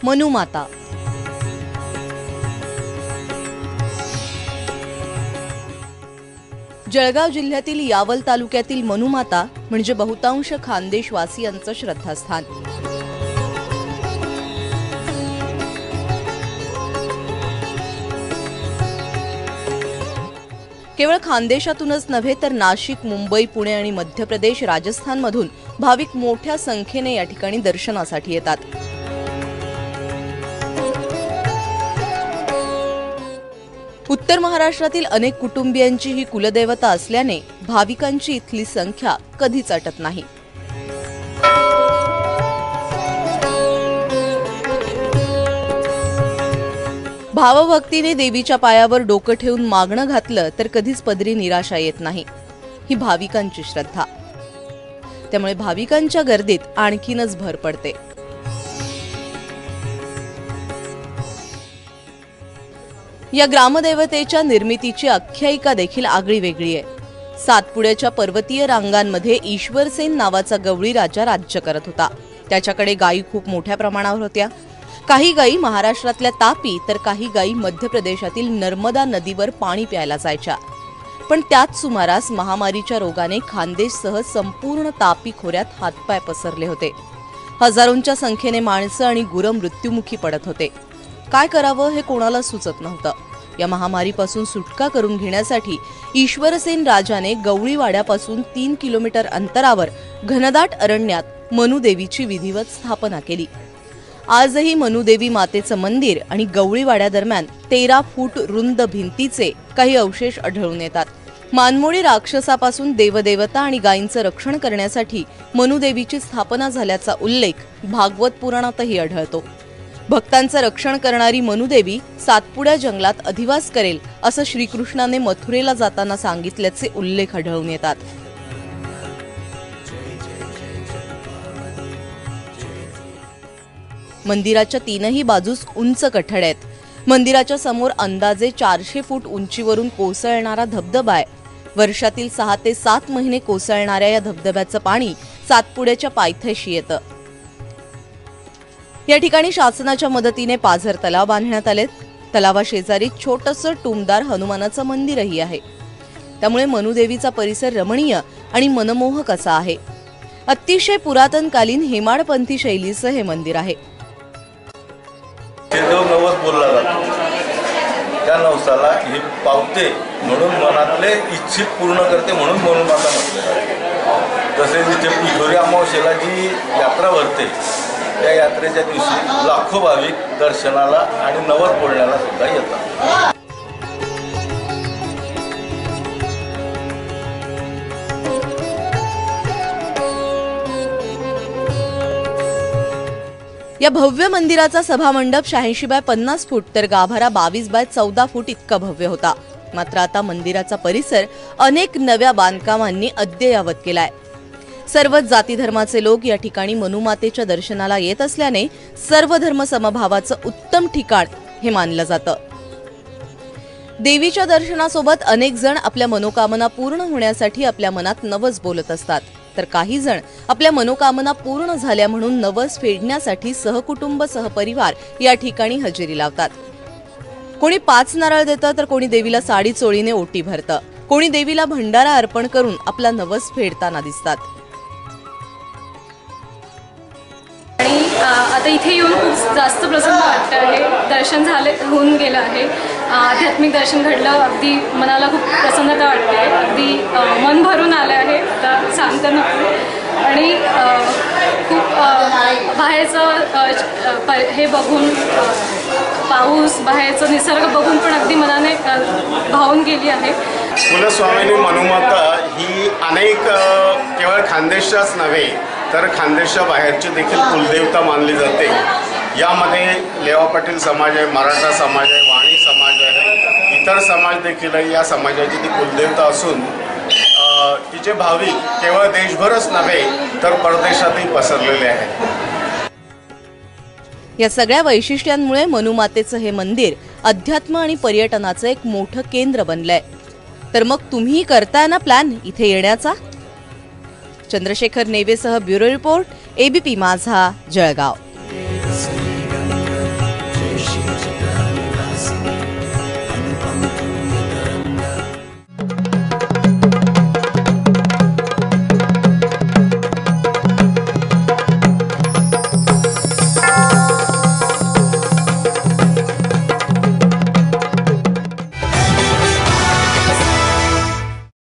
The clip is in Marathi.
मनुमाता। जळगाव जिल्ह्यातील यावल तालुक्यातील मनुमाता म्हणजे बहुतांश खानदेशवासियांचं श्रद्धास्थान। केवळ खानदेशातूनच नव्हे तर नाशिक, मुंबई, पुणे आणि मध्य प्रदेश, राजस्थानमधून भाविक मोठ्या संख्येने या ठिकाणी दर्शनासाठी येतात। उत्तर महाराष्ट्रातील अनेक कुटुंबियांची ही कुलदेवता असल्याने भाविकांची इथली संख्या कधीच अटत नाही। भावभक्तीने देवीच्या पायावर डोकं ठेवून मागणं घातलं तर कधीच पदरी निराशा येत नाही, ही भाविकांची श्रद्धा। त्यामुळे भाविकांच्या गर्दीत आणखीनच भर पडते। या ग्रामदेवतेच्या निर्मितीची आख्यायिका देखील आगळी वेगळी आहे। सातपुड्याच्या पर्वतीय रांगांमध्ये ईश्वरसेन नावाचा गवळी राजा राज्य करत होता। त्याच्याकडे गायी खूप मोठ्या प्रमाणावर होत्या। काही गायी महाराष्ट्रातल्या तापी तर काही गायी मध्य प्रदेशातील नर्मदा नदीवर पाणी प्यायला जायच्या। पण त्याच सुमारास महामारीच्या रोगाने खानदेशसह संपूर्ण तापी खोऱ्यात हातपाय पसरले होते। हजारोंच्या संख्येने माणसं आणि गुरं मृत्युमुखी पडत होते। काय करावं हे कोणाला सुचत नव्हतं। या महामारीपासून सुटका करून घेण्यासाठी ईश्वरसेन राजाने गवळीवाड्यापासून 3 किलोमीटर अंतरावर घनदाट अरण्यात मनुदेवीची विधिवत स्थापना केली। आजही मनुदेवी मातेचं मंदिर आणि गवळीवाड्या दरम्यान 13 फूट रुंद भिंतीचे काही अवशेष आढळून येतात। मानमोळी राक्षसापासून देवदेवता आणि गायींचं रक्षण करण्यासाठी मनुदेवीची स्थापना झाल्याचा उल्लेख भागवत पुराणातही आढळतो। भक्तांचं रक्षण करणारी मनुदेवी सातपुड्या जंगलात अधिवास करेल असं श्रीकृष्णाने मथुरेला जाताना सांगितल्याचे उल्लेख आढळून येतात। मंदिराच्या तीनही बाजूस उंच कठड्या आहेत। मंदिराच्या समोर अंदाजे 400 फूट उंचीवरून कोसळणारा धबधबा आहे। वर्षातील 6 ते 7 महिने कोसळणाऱ्या या धबधब्याचं पाणी सातपुड्याच्या पायथ्याशी येतं। या ठिकाणी शासनाच्या मदतीने पाझर तलाव बांधण्यात आलेत। तलावाशेजारी छोटंसं टुमदार हनुमानाचं मंदिरही आहे। त्यामुळे मनुदेवीचा परिसर रमणीय आणि मनमोहक असा आहे। अतिशय पुरातनकालीन हेमाडपंथी शैलीचं हे मंदिर आहे। नवस बोलला जातो, त्या नवसाला ही पावते म्हणून मनातले इच्छित पूर्ण करते म्हणून मनुमाता म्हटले जाते। तसेच इथे पिठोरी अमावस्येला जी यात्रा भरते त्या यात्रेच्या दिवशी लाखो भाविक दर्शनाला आणि नवस बोलण्याला सुद्धा येतात। या भव्य मंदिराचा सभामंडप 86 बाय 50 फूट तर गाभारा 22 बाय 14 फूट इतका भव्य होता। मात्र आता मंदिराचा परिसर अनेक नव्या बांधकामांनी अद्ययावत केलाय। सर्वच जाती धर्माचे लोक या ठिकाणी मनुमातेच्या दर्शनाला येत असल्याने सर्व धर्म समभावाचं उत्तम ठिकाण हे मानलं जातं। देवीच्या दर्शनासोबत अनेक जण आपल्या मनोकामना पूर्ण होण्यासाठी आपल्या मनात नवस बोलत असतात, तर काही जण आपल्या मनोकामना पूर्ण झाल्या म्हणून नवस फेडण्यासाठी सहकुटुंब सहपरिवार या ठिकाणी हजेरी लावतात। कोणी 5 नारळ देतं तर कोणी देवीला साडी चोळीने ओटी भरतं, कोणी देवीला भंडारा अर्पण करून आपला नवस फेडताना दिसतात। आता इथे येऊन खूप जास्त प्रसन्न वाटतं आहे। दर्शन होऊन गेलं आहे, आध्यात्मिक दर्शन घडलं, अगदी मनाला खूप प्रसन्नता वाटते, अगदी मन भरून आलं आहे आता सांगता नको। आणि खूप बाहेरचं हे बघून, पाऊस, बाहेरचं निसर्ग बघून पण अगदी मनाने भावून गेली आहे। कुलस्वामिनी मनुमाता ही अनेक केवळ खानदेशच्याच नव्हे तर खानदेशच्या बाहेरची देखील कुलदेवता मानली जाते। यामध्ये लेवा पाटील समाज आहे, मराठा समाज आहे, वाणी समाज आहे, इतर समाज देखील या समाजाची ती कुलदेवता असून तिचे भाविक केवळ देशभरच नव्हे तर परदेशातही पसरलेले आहेत। या सगळ्या वैशिष्ट्यांमुळे मनुमातेचं हे मंदिर अध्यात्म आणि पर्यटनाचं एक मोठं केंद्र बनलंय। तर मग तुम्ही करताय ना प्लॅन इथे येण्याचा? चंद्रशेखर नेवेसह ब्युरो रिपोर्ट, एबीपी माझा, जळगाव।